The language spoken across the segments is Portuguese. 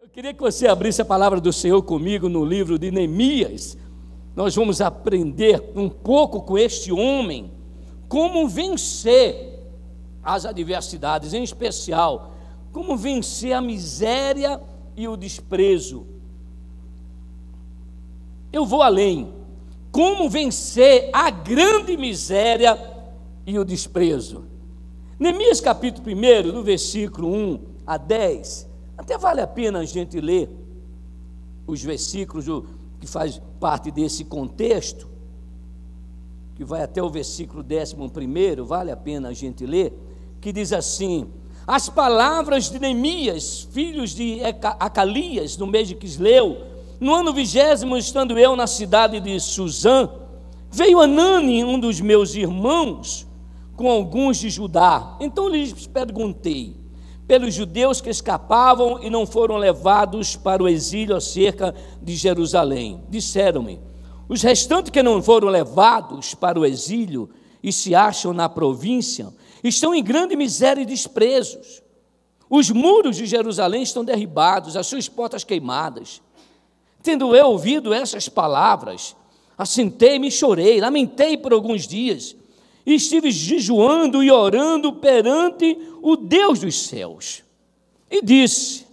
Eu queria que você abrisse a palavra do Senhor comigo no livro de Neemias. Nós vamos aprender um pouco com este homem como vencer as adversidades, em especial, como vencer a miséria e o desprezo. Eu vou além. Como vencer a grande miséria e o desprezo. Neemias capítulo 1, do versículo 1 a 10, até vale a pena a gente ler os versículos que faz parte desse contexto, que vai até o versículo 11, vale a pena a gente ler, que diz assim: as palavras de Neemias, filhos de Acalias, no mês de Quisleu, no ano 20º, estando eu na cidade de Suzã, veio Anani, um dos meus irmãos, com alguns de Judá. Então lhes perguntei pelos judeus que escapavam e não foram levados para o exílio acerca de Jerusalém. Disseram-me: os restantes que não foram levados para o exílio e se acham na província, estão em grande miséria e desprezos. Os muros de Jerusalém estão derribados, as suas portas queimadas. Tendo eu ouvido essas palavras, assentei-me e chorei, lamentei por alguns dias, e estive jejuando e orando perante o Deus dos céus. E disse: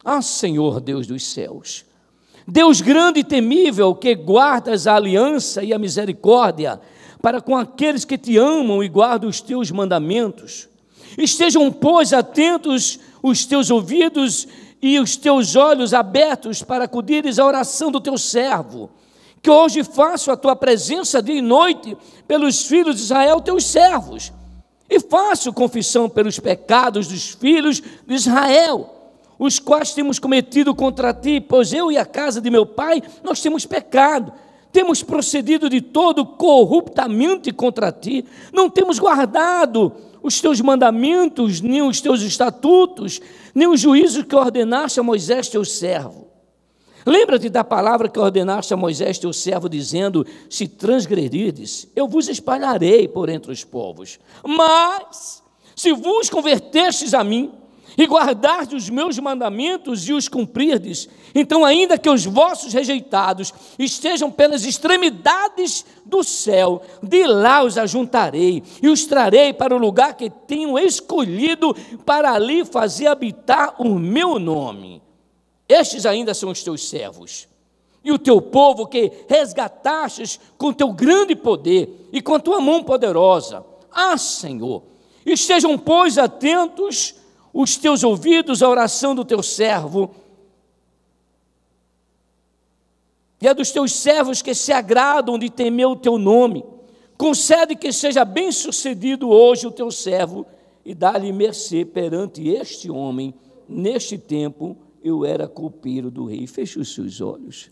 ah, Senhor Deus dos céus, Deus grande e temível, que guardas a aliança e a misericórdia para com aqueles que te amam e guardam os teus mandamentos, estejam, pois, atentos os teus ouvidos e os teus olhos abertos para acudires à oração do teu servo, que hoje faço a tua presença dia e noite pelos filhos de Israel, teus servos, e faço confissão pelos pecados dos filhos de Israel, os quais temos cometido contra ti, pois eu e a casa de meu pai, nós temos pecado, temos procedido de todo corruptamente contra ti, não temos guardado os teus mandamentos, nem os teus estatutos, nem os juízos que ordenaste a Moisés teu servo. Lembra-te da palavra que ordenaste a Moisés teu servo, dizendo: se transgredirdes, eu vos espalharei por entre os povos. Mas, se vos convertestes a mim, e guardardes os meus mandamentos e os cumprirdes, então, ainda que os vossos rejeitados estejam pelas extremidades do céu, de lá os ajuntarei e os trarei para o lugar que tenho escolhido, para ali fazer habitar o meu nome. Estes ainda são os teus servos, e o teu povo que resgatastes com teu grande poder e com a tua mão poderosa. Ah, Senhor, estejam, pois, atentos os teus ouvidos à oração do teu servo e a dos teus servos que se agradam de temer o teu nome. Concede que seja bem sucedido hoje o teu servo e dá-lhe mercê perante este homem. Neste tempo eu era copeiro do rei. Feche os seus olhos.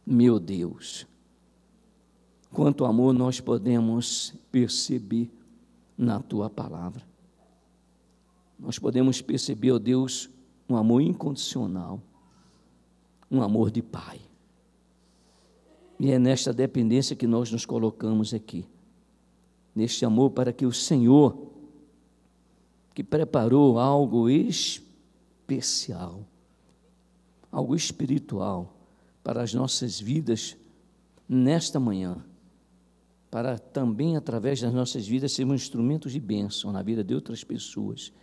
Meu Deus, quanto amor nós podemos perceber na tua palavra. Nós podemos perceber, ó Deus, um amor incondicional, um amor de Pai. E é nesta dependência que nós nos colocamos aqui, neste amor, para que o Senhor, que preparou algo especial, algo espiritual para as nossas vidas nesta manhã, para também, através das nossas vidas, sermos instrumentos de bênção na vida de outras pessoas.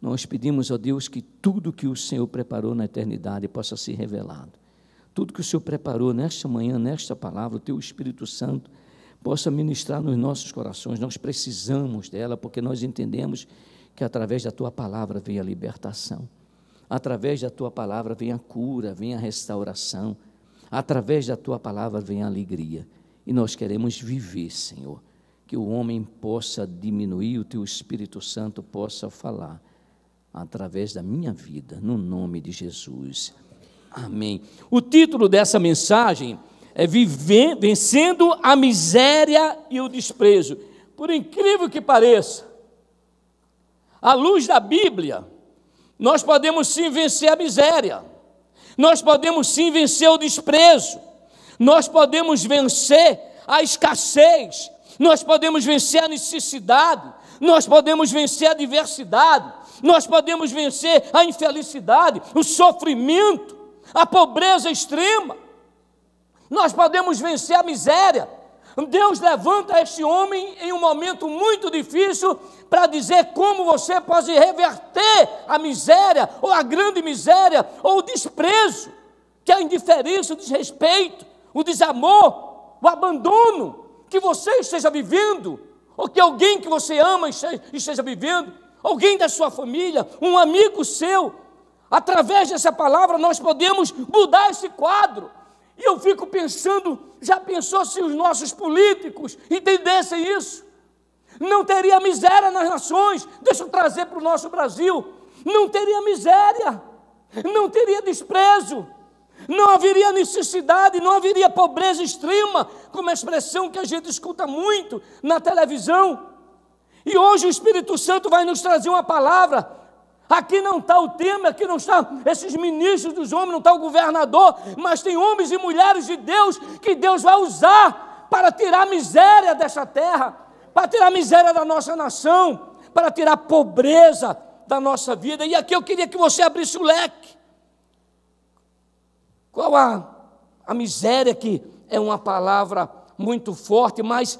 Nós pedimos, ó Deus, que tudo que o Senhor preparou na eternidade possa ser revelado. Tudo que o Senhor preparou nesta manhã, nesta palavra, o Teu Espírito Santo possa ministrar nos nossos corações. Nós precisamos dela, porque nós entendemos que através da Tua palavra vem a libertação. Através da Tua palavra vem a cura, vem a restauração. Através da Tua palavra vem a alegria. E nós queremos viver, Senhor, que o homem possa diminuir, o Teu Espírito Santo possa falar através da minha vida, no nome de Jesus. Amém. O título dessa mensagem é Vencendo a Miséria e o Desprezo. Por incrível que pareça, à luz da Bíblia, nós podemos sim vencer a miséria, nós podemos sim vencer o desprezo, nós podemos vencer a escassez, nós podemos vencer a necessidade, nós podemos vencer a adversidade, nós podemos vencer a infelicidade, o sofrimento, a pobreza extrema, nós podemos vencer a miséria. Deus levanta este homem em um momento muito difícil para dizer como você pode reverter a miséria, ou a grande miséria, ou o desprezo, que é a indiferença, o desrespeito, o desamor, o abandono que você esteja vivendo, ou que alguém que você ama esteja vivendo, alguém da sua família, um amigo seu. Através dessa palavra nós podemos mudar esse quadro. E eu fico pensando, já pensou se os nossos políticos entendessem isso? Não teria miséria nas nações. Deixa eu trazer para o nosso Brasil. Não teria miséria, não teria desprezo, não haveria necessidade, não haveria pobreza extrema, como a expressão que a gente escuta muito na televisão. E hoje o Espírito Santo vai nos trazer uma palavra. Aqui não está o tema, aqui não está esses ministros dos homens, não está o governador, mas tem homens e mulheres de Deus que Deus vai usar para tirar a miséria dessa terra, para tirar a miséria da nossa nação, para tirar a pobreza da nossa vida. E aqui eu queria que você abrisse o leque. Qual a miséria, que é uma palavra muito forte, mas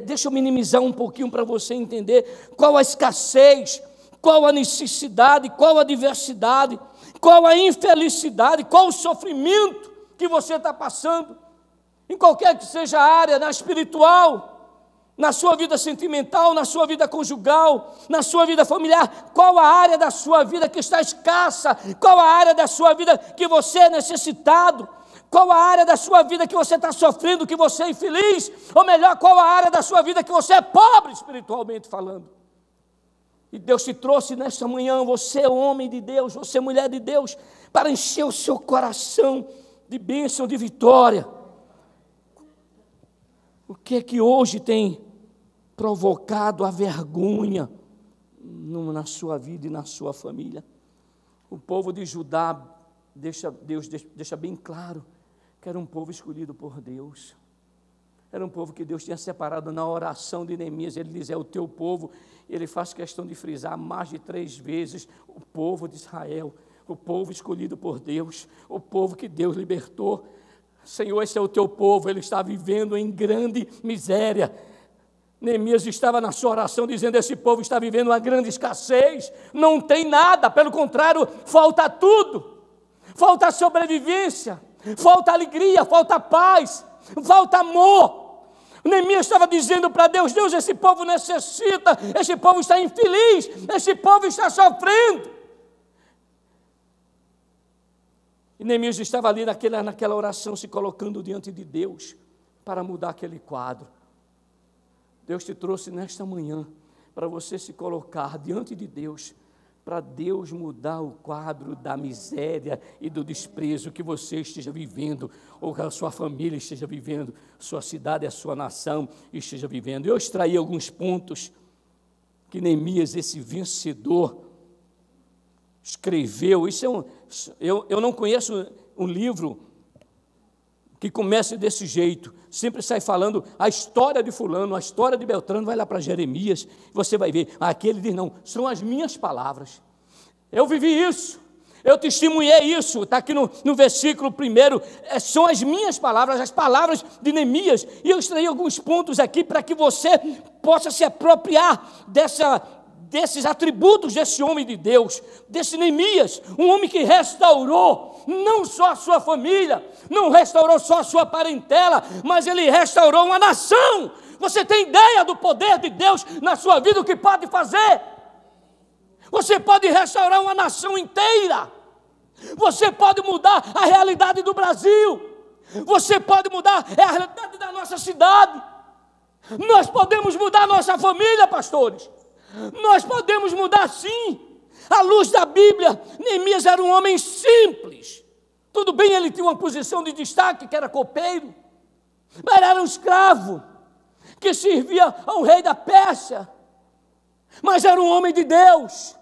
deixa eu minimizar um pouquinho para você entender. Qual a escassez, qual a necessidade, qual a diversidade, qual a infelicidade, qual o sofrimento que você está passando, em qualquer que seja a área, na espiritual, na sua vida sentimental, na sua vida conjugal, na sua vida familiar. Qual a área da sua vida que está escassa? Qual a área da sua vida que você é necessitado? Qual a área da sua vida que você está sofrendo, que você é infeliz? Ou melhor, qual a área da sua vida que você é pobre, espiritualmente falando? E Deus te trouxe nesta manhã, você homem de Deus, você mulher de Deus, para encher o seu coração de bênção, de vitória. O que é que hoje tem provocado a vergonha na sua vida e na sua família? O povo de Judá, Deus deixa bem claro que era um povo escolhido por Deus. Era um povo que Deus tinha separado na oração de Neemias. Ele diz, é o teu povo. Ele faz questão de frisar mais de 3 vezes o povo de Israel, o povo escolhido por Deus, o povo que Deus libertou. Senhor, esse é o teu povo. Ele está vivendo em grande miséria. Neemias estava na sua oração dizendo, esse povo está vivendo uma grande escassez, não tem nada, pelo contrário, falta tudo. Falta sobrevivência, falta alegria, falta paz, falta amor. Neemias estava dizendo para Deus, Deus, esse povo necessita, esse povo está infeliz, esse povo está sofrendo. E Neemias estava ali naquela oração, se colocando diante de Deus, para mudar aquele quadro. Deus te trouxe nesta manhã, para você se colocar diante de Deus, para Deus mudar o quadro da miséria e do desprezo que você esteja vivendo, ou que a sua família esteja vivendo, sua cidade, a sua nação esteja vivendo. Eu extraí alguns pontos que Neemias, esse vencedor, escreveu. Eu não conheço um livro que comece desse jeito, sempre sai falando a história de fulano, a história de Beltrano. Vai lá para Jeremias, você vai ver, aqui ele diz, não, são as minhas palavras, eu vivi isso, eu testemunhei isso, está aqui no versículo 1, são as minhas palavras, as palavras de Neemias, e eu extraí alguns pontos aqui, para que você possa se apropriar desses atributos desse homem de Deus, desse Neemias, um homem que restaurou não só a sua família, não restaurou só a sua parentela, mas ele restaurou uma nação. Você tem ideia do poder de Deus na sua vida, o que pode fazer? Você pode restaurar uma nação inteira, você pode mudar a realidade do Brasil, você pode mudar a realidade da nossa cidade, nós podemos mudar a nossa família, pastores. Nós podemos mudar sim, à luz da Bíblia. Neemias era um homem simples, tudo bem, ele tinha uma posição de destaque, que era copeiro, mas era um escravo, que servia ao rei da Pérsia, mas era um homem de Deus,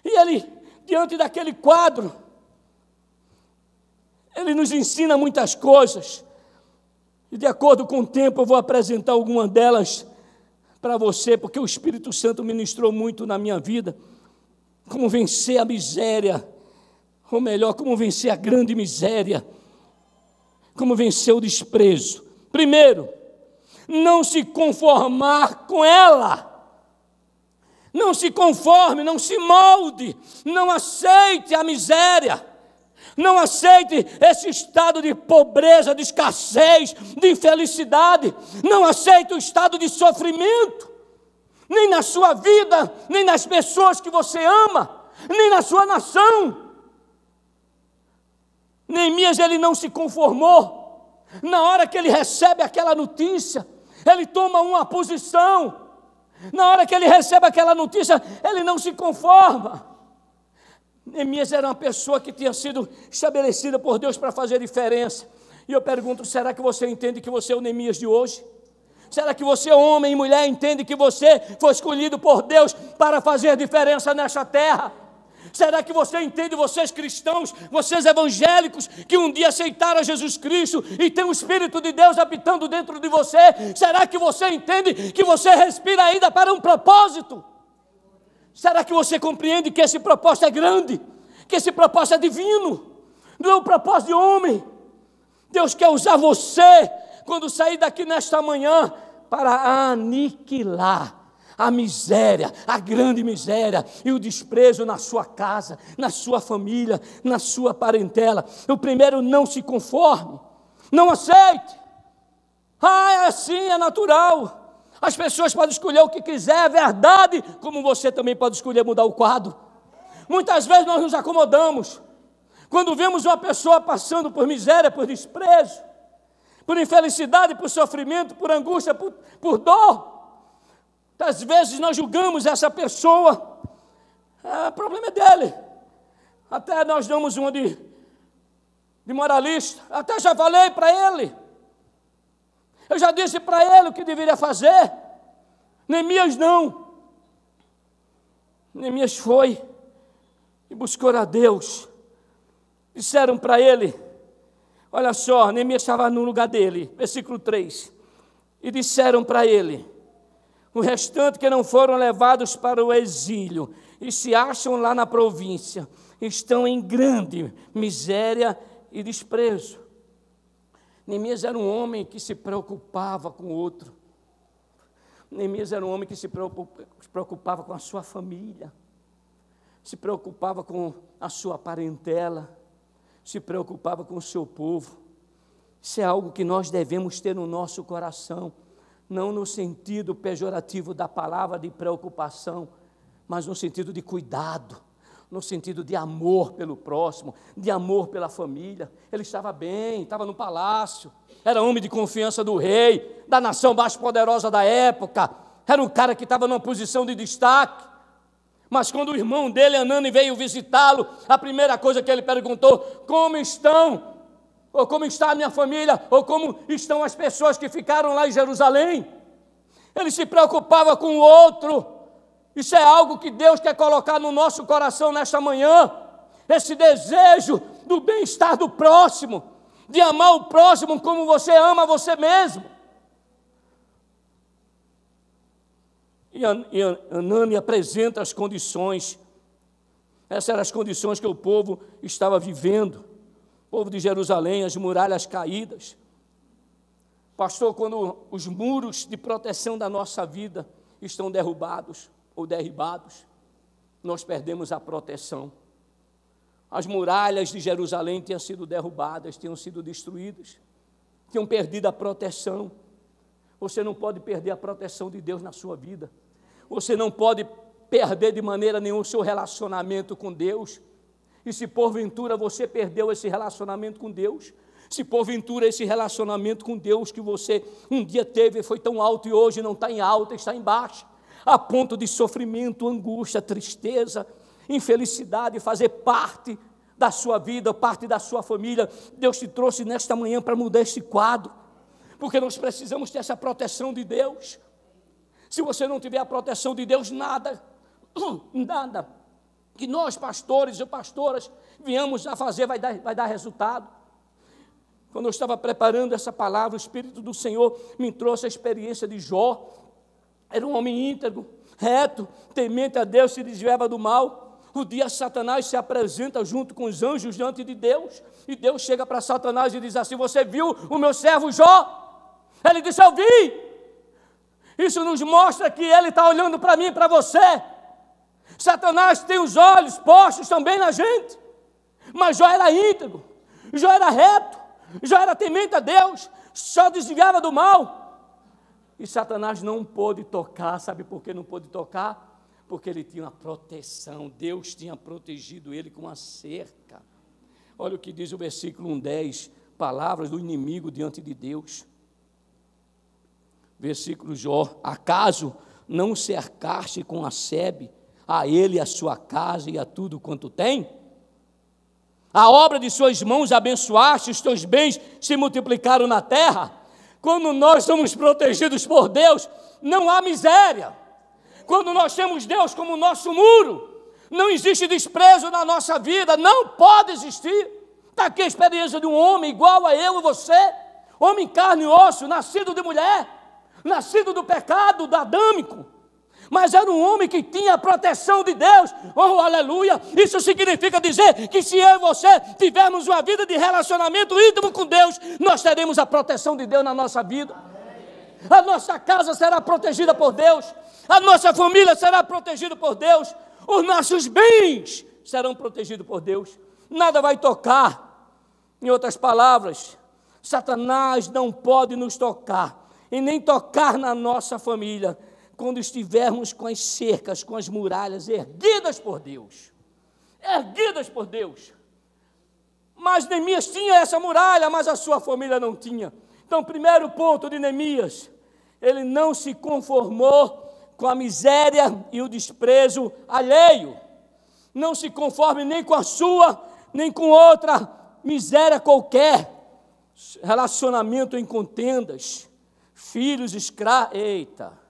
e ele, diante daquele quadro, ele nos ensina muitas coisas, e de acordo com o tempo eu vou apresentar algumas delas para você, porque o Espírito Santo ministrou muito na minha vida. como vencer a miséria, ou melhor, como vencer a grande miséria, como vencer o desprezo. Primeiro, não se conformar com ela. Não se conforme, não se molde, não aceite a miséria, não aceite esse estado de pobreza, de escassez, de infelicidade, não aceite o estado de sofrimento, nem na sua vida, nem nas pessoas que você ama, nem na sua nação. Neemias, ele não se conformou. Na hora que ele recebe aquela notícia, ele toma uma posição. Na hora que ele recebe aquela notícia, ele não se conforma. Neemias era uma pessoa que tinha sido estabelecida por Deus para fazer diferença. E eu pergunto, será que você entende que você é o Neemias de hoje? Será que você, homem e mulher, entende que você foi escolhido por Deus para fazer diferença nesta terra? Será que você entende, vocês cristãos, vocês evangélicos, que um dia aceitaram Jesus Cristo e tem o Espírito de Deus habitando dentro de você? Será que você entende que você respira ainda para um propósito? Será que você compreende que esse propósito é grande? Que esse propósito é divino? Não é um propósito de homem. Deus quer usar você, quando sair daqui nesta manhã, para aniquilar a miséria, a grande miséria e o desprezo na sua casa, na sua família, na sua parentela. O primeiro, não se conforme, não aceite. É assim, é natural. As pessoas podem escolher o que quiser, é verdade, como você também pode escolher mudar o quadro. Muitas vezes nós nos acomodamos, quando vemos uma pessoa passando por miséria, por desprezo, por infelicidade, por sofrimento, por angústia, por dor. Às vezes nós julgamos essa pessoa, o problema é dele. Até nós damos uma de moralista. Até já falei para ele, eu já disse para ele o que deveria fazer. Neemias não. Neemias foi e buscou a Deus. Disseram para ele, olha só, Neemias estava no lugar dele, versículo 3, e disseram para ele, o restante que não foram levados para o exílio e se acham lá na província, estão em grande miséria e desprezo. Neemias era um homem que se preocupava com o outro. Neemias era um homem que se preocupava com a sua família, se preocupava com a sua parentela, se preocupava com o seu povo. Isso é algo que nós devemos ter no nosso coração. Não no sentido pejorativo da palavra de preocupação, mas no sentido de cuidado, no sentido de amor pelo próximo, de amor pela família. Ele estava bem, estava no palácio, era homem de confiança do rei, da nação mais poderosa da época, era um cara que estava numa posição de destaque. Mas quando o irmão dele, Anani, veio visitá-lo, a primeira coisa que ele perguntou, como estão? Ou como está a minha família, ou como estão as pessoas que ficaram lá em Jerusalém. Ele se preocupava com o outro. Isso é algo que Deus quer colocar no nosso coração nesta manhã, esse desejo do bem-estar do próximo, de amar o próximo como você ama você mesmo. E Anani apresenta as condições, essas eram as condições que o povo estava vivendo. O povo de Jerusalém, as muralhas caídas. Pastor, quando os muros de proteção da nossa vida estão derrubados ou derribados, nós perdemos a proteção. As muralhas de Jerusalém tinham sido derrubadas, tinham sido destruídas, tinham perdido a proteção. Você não pode perder a proteção de Deus na sua vida. Você não pode perder de maneira nenhuma o seu relacionamento com Deus. E se porventura você perdeu esse relacionamento com Deus, se porventura esse relacionamento com Deus que você um dia teve foi tão alto e hoje não está em alta, está em baixa, a ponto de sofrimento, angústia, tristeza, infelicidade fazer parte da sua vida, parte da sua família, Deus te trouxe nesta manhã para mudar esse quadro, porque nós precisamos ter essa proteção de Deus. Se você não tiver a proteção de Deus, nada que nós pastores e pastoras viemos a fazer vai dar resultado. Quando eu estava preparando essa palavra, o Espírito do Senhor me trouxe a experiência de Jó. Era um homem íntegro, reto, temente a Deus, se desviava do mal. o dia Satanás se apresenta junto com os anjos diante de Deus, e Deus chega para Satanás e diz assim: você viu o meu servo Jó? Ele disse: eu vi. Isso nos mostra que ele está olhando para mim e para você. Satanás tem os olhos postos também na gente, mas Jó era íntegro, Jó era reto, Jó era temente a Deus, só desviava do mal, e Satanás não pôde tocar. Sabe por que não pôde tocar? Porque ele tinha uma proteção, Deus tinha protegido ele com uma cerca. Olha o que diz o versículo 1:10, palavras do inimigo diante de Deus. Versículo Jó: acaso não cercaste com a sebe a ele, a sua casa e a tudo quanto tem? A obra de suas mãos abençoaste, os teus bens se multiplicaram na terra. Quando nós somos protegidos por Deus, não há miséria. Quando nós temos Deus como nosso muro, não existe desprezo na nossa vida, não pode existir. Está aqui a experiência de um homem igual a eu e você, homem carne e osso, nascido de mulher, nascido do pecado, do adâmico, mas era um homem que tinha a proteção de Deus. Oh, aleluia! Isso significa dizer que se eu e você tivermos uma vida de relacionamento íntimo com Deus, nós teremos a proteção de Deus na nossa vida. A nossa casa será protegida por Deus, a nossa família será protegida por Deus, os nossos bens serão protegidos por Deus, nada vai tocar. Em outras palavras, Satanás não pode nos tocar, e nem tocar na nossa família, quando estivermos com as cercas, com as muralhas erguidas por Deus. Erguidas por Deus. Mas Neemias tinha essa muralha, mas a sua família não tinha. Então, primeiro ponto de Neemias, ele não se conformou com a miséria e o desprezo alheio. Não se conforme nem com a sua, nem com outra miséria qualquer. Relacionamento em contendas, filhos escravos. Eita!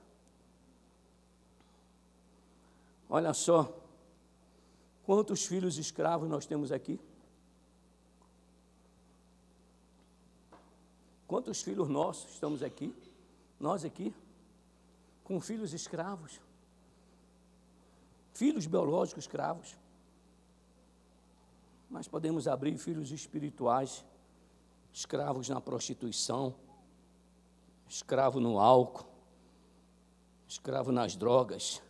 Olha só, quantos filhos escravos nós temos aqui? Quantos filhos nossos estamos aqui? Nós aqui, com filhos escravos, filhos biológicos escravos, mas podemos abrir filhos espirituais, escravos na prostituição, escravo no álcool, escravo nas drogas.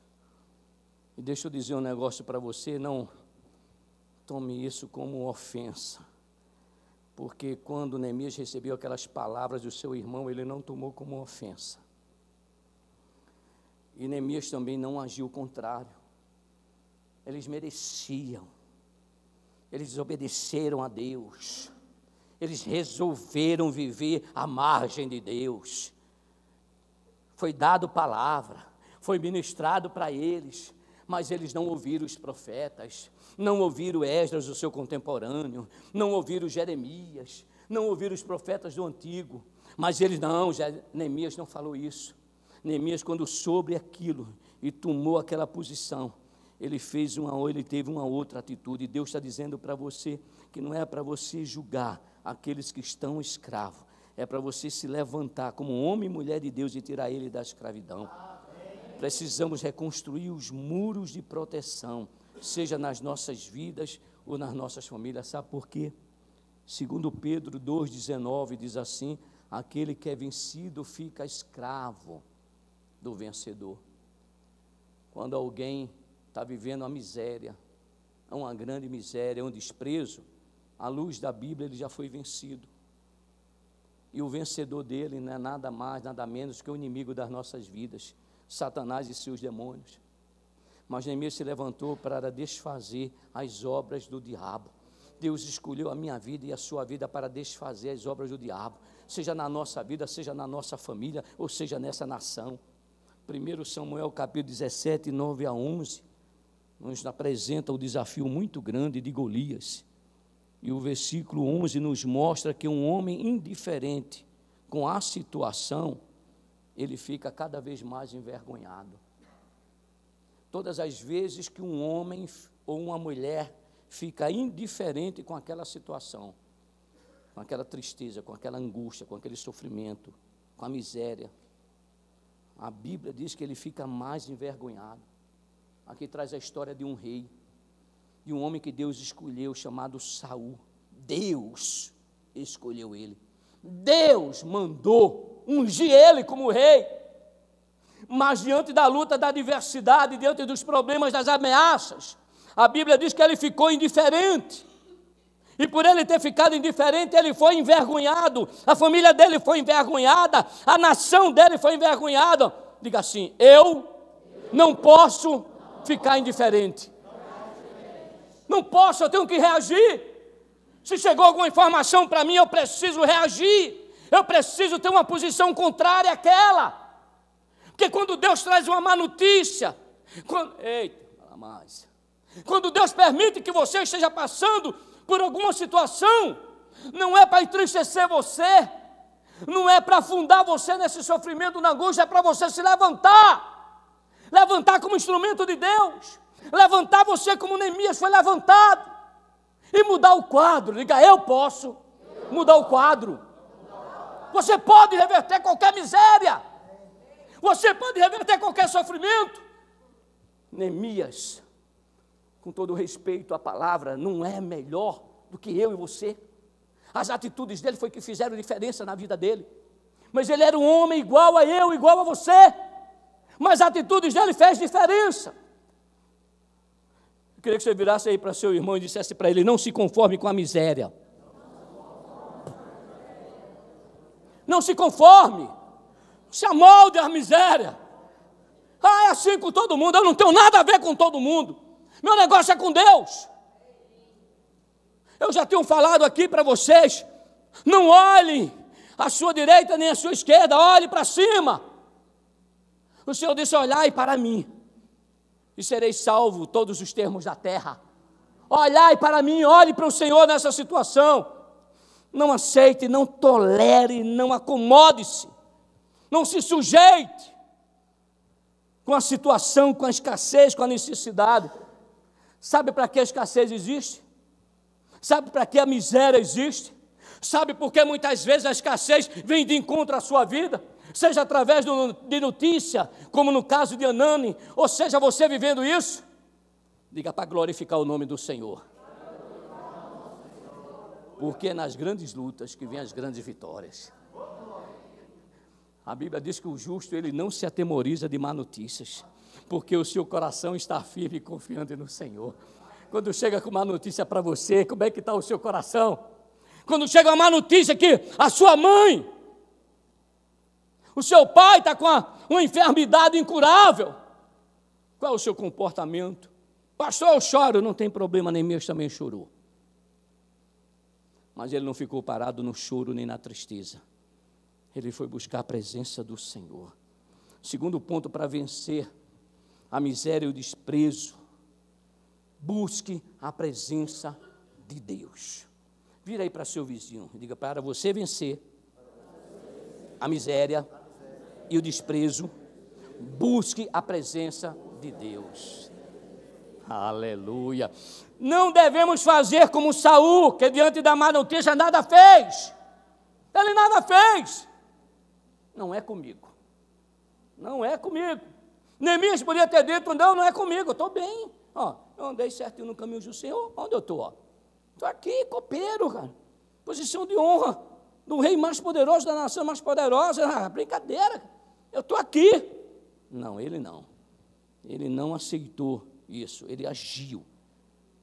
E deixa eu dizer um negócio para você, não tome isso como ofensa, porque quando Neemias recebeu aquelas palavras do seu irmão, ele não tomou como ofensa. E Neemias também não agiu o contrário. Eles mereciam, eles desobedeceram a Deus, eles resolveram viver à margem de Deus. Foi dado palavra, foi ministrado para eles, mas eles não ouviram os profetas, não ouviram Esdras, o seu contemporâneo, não ouviram Jeremias, não ouviram os profetas do Antigo, mas eles não, Neemias não falou isso. Neemias, quando soube aquilo e tomou aquela posição, ele teve uma outra atitude. E Deus está dizendo para você que não é para você julgar aqueles que estão escravos, é para você se levantar como homem e mulher de Deus e tirar ele da escravidão. Precisamos reconstruir os muros de proteção, seja nas nossas vidas ou nas nossas famílias. Sabe por quê? Segundo Pedro 2,19 diz assim: aquele que é vencido fica escravo do vencedor. Quando alguém está vivendo a miséria, uma grande miséria, um desprezo, à luz da Bíblia ele já foi vencido. E o vencedor dele não é nada mais, nada menos que o inimigo das nossas vidas, Satanás e seus demônios. Mas Neemias se levantou para desfazer as obras do diabo. Deus escolheu a minha vida e a sua vida para desfazer as obras do diabo, seja na nossa vida, seja na nossa família, ou seja nessa nação. 1 Samuel capítulo 17, 9 a 11, nos apresenta o desafio muito grande de Golias. E o versículo 11 nos mostra que um homem indiferente com a situação, ele fica cada vez mais envergonhado. Todas as vezes que um homem ou uma mulher fica indiferente com aquela situação, com aquela tristeza, com aquela angústia, com aquele sofrimento, com a miséria, a Bíblia diz que ele fica mais envergonhado. Aqui traz a história de um rei. de um homem que Deus escolheu, chamado Saul. Deus escolheu ele. Deus mandou ungir ele como rei. Mas diante da luta, da adversidade, diante dos problemas, das ameaças, a Bíblia diz que ele ficou indiferente. E por ele ter ficado indiferente, ele foi envergonhado. A família dele foi envergonhada. A nação dele foi envergonhada. Diga assim: eu não posso ficar indiferente. Não posso, eu tenho que reagir. Se chegou alguma informação para mim, eu preciso reagir. Eu preciso ter uma posição contrária àquela. Porque quando Deus traz uma má notícia, quando Deus permite que você esteja passando por alguma situação, não é para entristecer você, não é para afundar você nesse sofrimento, na angústia, é para você se levantar. Levantar como instrumento de Deus. Levantar você como Neemias foi levantado. E mudar o quadro. Diga: eu posso mudar o quadro. Você pode reverter qualquer miséria. Você pode reverter qualquer sofrimento. Neemias, com todo respeito à palavra, não é melhor do que eu e você. As atitudes dele foi que fizeram diferença na vida dele. Mas ele era um homem igual a eu, igual a você. Mas as atitudes dele fez diferença. Eu queria que você virasse aí para seu irmão e dissesse para ele: não se conforme com a miséria. Não se conforme. Se amolde à miséria. É assim com todo mundo. Eu não tenho nada a ver com todo mundo. Meu negócio é com Deus. Eu já tenho falado aqui para vocês: não olhe à sua direita nem à sua esquerda, olhe para cima. O Senhor disse: olhai para mim e sereis salvos todos os termos da terra. Olhai para mim, olhe para o Senhor nessa situação. Não aceite, não tolere, não acomode-se. Não se sujeite com a situação, com a escassez, com a necessidade. Sabe para que a escassez existe? Sabe para que a miséria existe? Sabe por que muitas vezes a escassez vem de encontro à sua vida? Seja através de notícia, como no caso de Anani, ou seja, você vivendo isso. Diga: para glorificar o nome do Senhor. Porque é nas grandes lutas que vêm as grandes vitórias. A Bíblia diz que o justo, ele não se atemoriza de má notícias, porque o seu coração está firme e confiante no Senhor. Quando chega com má notícia para você, como é que está o seu coração? Quando chega uma má notícia que a sua mãe, o seu pai está com uma enfermidade incurável, qual é o seu comportamento? Pastor, eu choro. Não tem problema, Neemias também chorou. Mas ele não ficou parado no choro nem na tristeza. Ele foi buscar a presença do Senhor. Segundo ponto para vencer a miséria e o desprezo: busque a presença de Deus. Vira aí para seu vizinho e diga: para você vencer a miséria e o desprezo, busque a presença de Deus. Aleluia. Não devemos fazer como Saul, que diante da má notícia nada fez. Ele nada fez. Não é comigo. Não é comigo. Neemias podia ter dito: não é comigo, eu estou bem. Eu andei certinho no caminho do Senhor. Onde eu estou? Estou aqui, copeiro, cara. Posição de honra do rei mais poderoso, da nação mais poderosa. Brincadeira. Eu estou aqui. Não, ele não. Ele não aceitou isso. Ele agiu.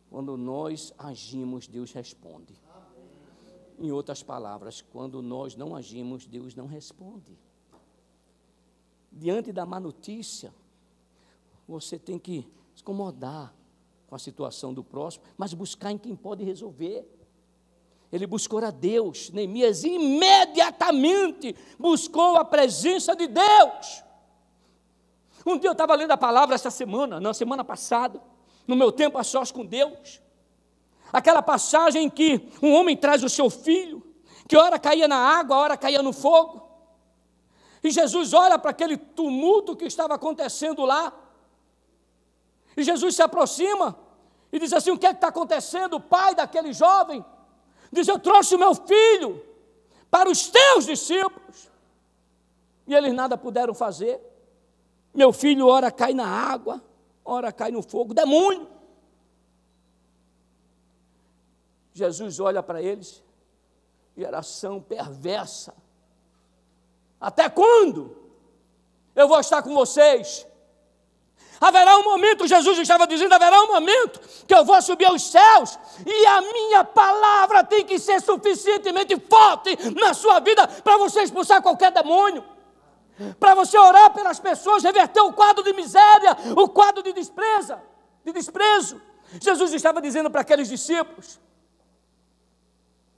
Quando nós agimos, Deus responde. Em outras palavras, quando nós não agimos, Deus não responde. Diante da má notícia, você tem que se incomodar com a situação do próximo, mas buscar em quem pode resolver. Ele buscou a Deus. Neemias imediatamente buscou a presença de Deus. Um dia eu estava lendo a palavra na semana passada, no meu tempo a sós com Deus, aquela passagem em que um homem traz o seu filho, que ora caía na água, ora caía no fogo, e Jesus olha para aquele tumulto que estava acontecendo lá, e Jesus se aproxima e diz assim: o que é que está acontecendo? O pai daquele jovem diz: eu trouxe o meu filho para os teus discípulos, e eles nada puderam fazer. Meu filho ora cai na água, ora cai no fogo, demônio. Jesus olha para eles, geração perversa, até quando eu vou estar com vocês? Haverá um momento, Jesus estava dizendo, haverá um momento que eu vou subir aos céus e a minha palavra tem que ser suficientemente forte na sua vida para você expulsar qualquer demônio, para você orar pelas pessoas, reverter o quadro de miséria, o quadro de desprezo. Jesus estava dizendo para aqueles discípulos,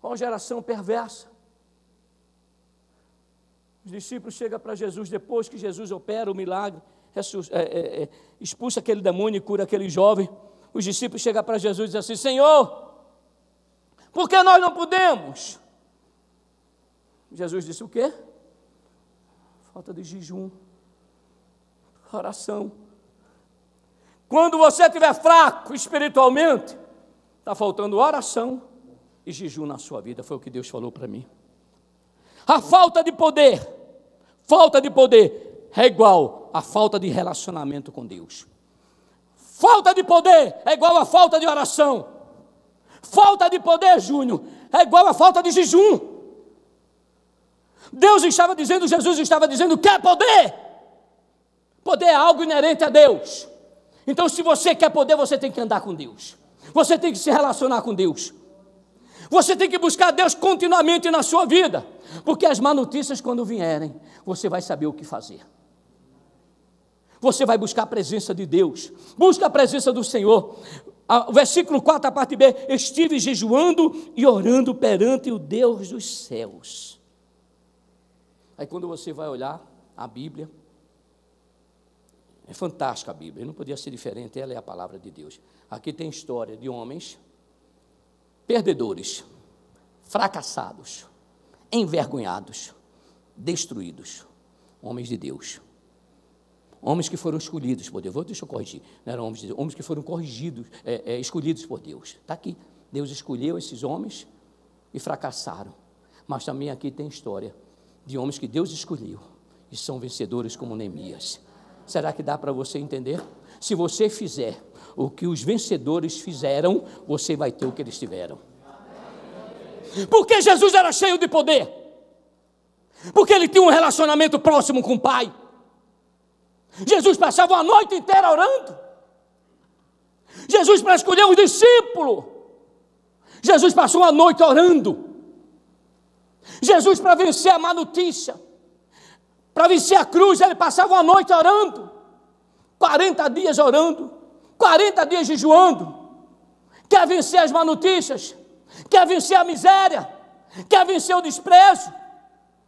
ó geração perversa. Os discípulos chegam para Jesus depois que Jesus opera o milagre, expulsa aquele demônio e cura aquele jovem. Os discípulos chegam para Jesus e dizem assim, Senhor, por que nós não podemos? Jesus disse o quê? Falta de jejum, oração. Quando você estiver fraco espiritualmente, está faltando oração e jejum na sua vida, foi o que Deus falou para mim. A falta de poder é igual à falta de relacionamento com Deus. Falta de poder é igual à falta de oração. Falta de poder, Júnior, é igual à falta de jejum. Deus estava dizendo, Jesus estava dizendo, quer poder? Poder é algo inerente a Deus. Então, se você quer poder, você tem que andar com Deus. Você tem que se relacionar com Deus. Você tem que buscar Deus continuamente na sua vida. Porque as má notícias, quando vierem, você vai saber o que fazer. Você vai buscar a presença de Deus. Busca a presença do Senhor. O versículo 4, a parte B, estive jejuando e orando perante o Deus dos céus. Aí quando você vai olhar a Bíblia, é fantástica a Bíblia, não podia ser diferente, ela é a palavra de Deus. Aqui tem história de homens perdedores, fracassados, envergonhados, destruídos, homens de Deus. Homens que foram escolhidos por Deus. Deixa eu corrigir. Não eram homens de Deus, homens que foram corrigidos, escolhidos por Deus. Está aqui. Deus escolheu esses homens e fracassaram. Mas também aqui tem história de homens que Deus escolheu e são vencedores como Neemias. Será que dá para você entender? Se você fizer o que os vencedores fizeram, você vai ter o que eles tiveram. Porque Jesus era cheio de poder. Porque ele tinha um relacionamento próximo com o Pai. Jesus passava a noite inteira orando. Jesus, para escolher um discípulo, Jesus passou a noite orando. Jesus, para vencer a má notícia, para vencer a cruz, ele passava a noite orando. 40 dias orando, 40 dias jejuando. Quer vencer as má notícias? Quer vencer a miséria? Quer vencer o desprezo?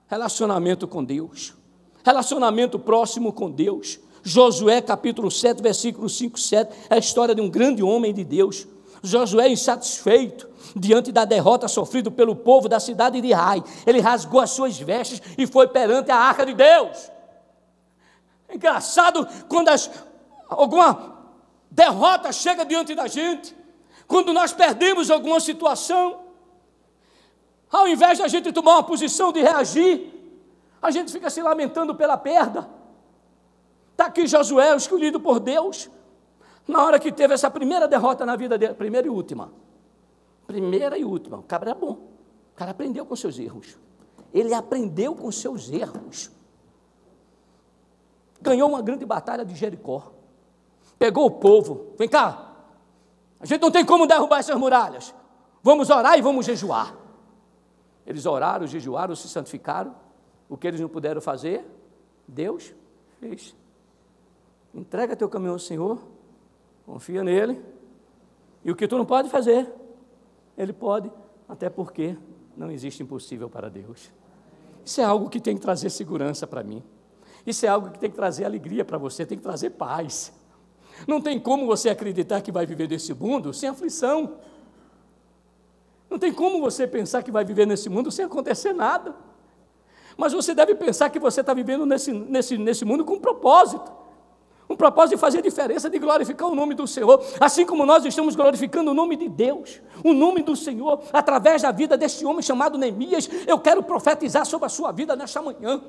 Relacionamento com Deus. Relacionamento próximo com Deus. Josué capítulo 7, versículo 5, 7, é a história de um grande homem de Deus. Josué, insatisfeito diante da derrota sofrida pelo povo da cidade de Ai, ele rasgou as suas vestes e foi perante a arca de Deus. É engraçado quando alguma derrota chega diante da gente, quando nós perdemos alguma situação, ao invés de a gente tomar uma posição de reagir, a gente fica se lamentando pela perda. Está aqui Josué, escolhido por Deus, na hora que teve essa primeira derrota na vida dele, primeira e última, o cara era bom, o cara aprendeu com seus erros, ele aprendeu com seus erros, ganhou uma grande batalha de Jericó, pegou o povo, vem cá, a gente não tem como derrubar essas muralhas, vamos orar e vamos jejuar. Eles oraram, jejuaram, se santificaram. O que eles não puderam fazer, Deus fez. Entrega teu caminho ao Senhor, confia nele, e o que tu não pode fazer, ele pode, até porque não existe impossível para Deus. Isso é algo que tem que trazer segurança para mim, isso é algo que tem que trazer alegria para você, tem que trazer paz. Não tem como você acreditar que vai viver nesse mundo sem aflição, não tem como você pensar que vai viver nesse mundo sem acontecer nada, mas você deve pensar que você está vivendo nesse mundo com um propósito de fazer diferença, de glorificar o nome do Senhor, assim como nós estamos glorificando o nome de Deus, o nome do Senhor, através da vida deste homem chamado Neemias. Eu quero profetizar sobre a sua vida nesta manhã,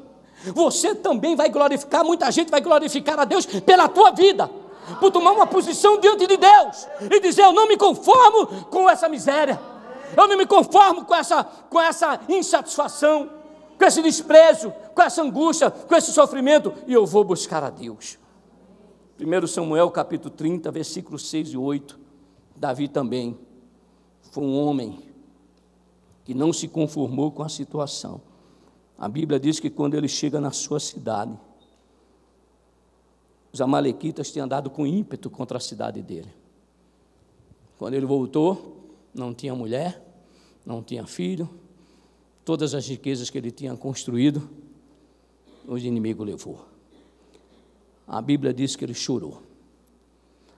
você também vai glorificar, muita gente vai glorificar a Deus pela tua vida, por tomar uma posição diante de Deus, e dizer, eu não me conformo com essa miséria, Eu não me conformo com essa insatisfação, com esse desprezo, com essa angústia, com esse sofrimento, e eu vou buscar a Deus. 1 Samuel capítulo 30, versículos 6 e 8, Davi também foi um homem que não se conformou com a situação. A Bíblia diz que quando ele chega na sua cidade, os amalequitas tinham andado com ímpeto contra a cidade dele. Quando ele voltou, não tinha mulher, não tinha filho, todas as riquezas que ele tinha construído, o inimigo levou. A Bíblia diz que ele chorou.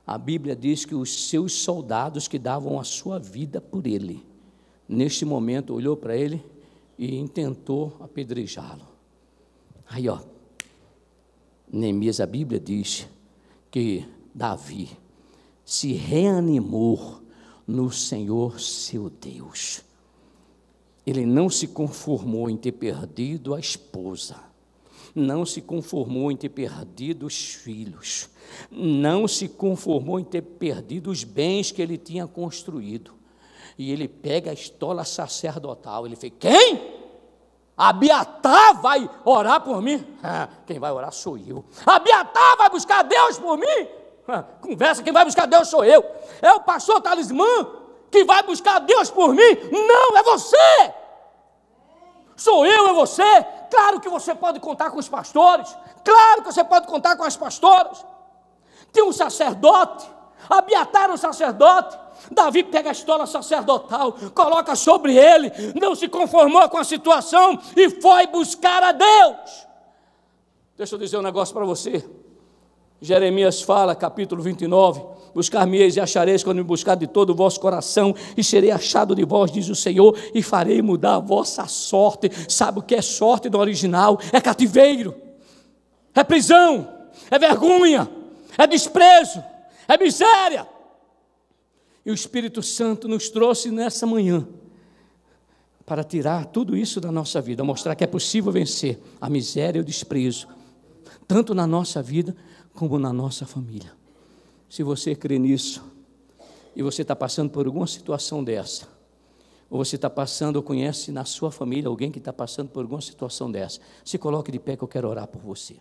A Bíblia diz que os seus soldados que davam a sua vida por ele, neste momento olhou para ele e intentou apedrejá-lo. Aí, Neemias, a Bíblia diz que Davi se reanimou no Senhor seu Deus. Ele não se conformou em ter perdido a esposa, não se conformou em ter perdido os filhos, não se conformou em ter perdido os bens que ele tinha construído. E ele pega a estola sacerdotal, ele fez: quem? Abiatar vai orar por mim? Quem vai orar sou eu. Abiatar vai buscar Deus por mim? Conversa, quem vai buscar Deus sou eu. É o pastor Talismã que vai buscar Deus por mim? Não, é você. Sou eu, é você. Claro que você pode contar com os pastores, claro que você pode contar com as pastoras. Tem um sacerdote, Abiatar era um sacerdote. Davi pega a estola sacerdotal, coloca sobre ele, não se conformou com a situação e foi buscar a Deus. Deixa eu dizer um negócio para você. Jeremias fala, capítulo 29, buscar-me-eis e achareis quando me buscar de todo o vosso coração, e serei achado de vós, diz o Senhor, e farei mudar a vossa sorte. Sabe o que é sorte no original? É cativeiro, é prisão, é vergonha, é desprezo, é miséria. E o Espírito Santo nos trouxe nessa manhã para tirar tudo isso da nossa vida, mostrar que é possível vencer a miséria e o desprezo, tanto na nossa vida como na nossa família. Se você crê nisso, e você está passando por alguma situação dessa, ou você está passando, ou conhece na sua família alguém que está passando por alguma situação dessa, se coloque de pé que eu quero orar por você.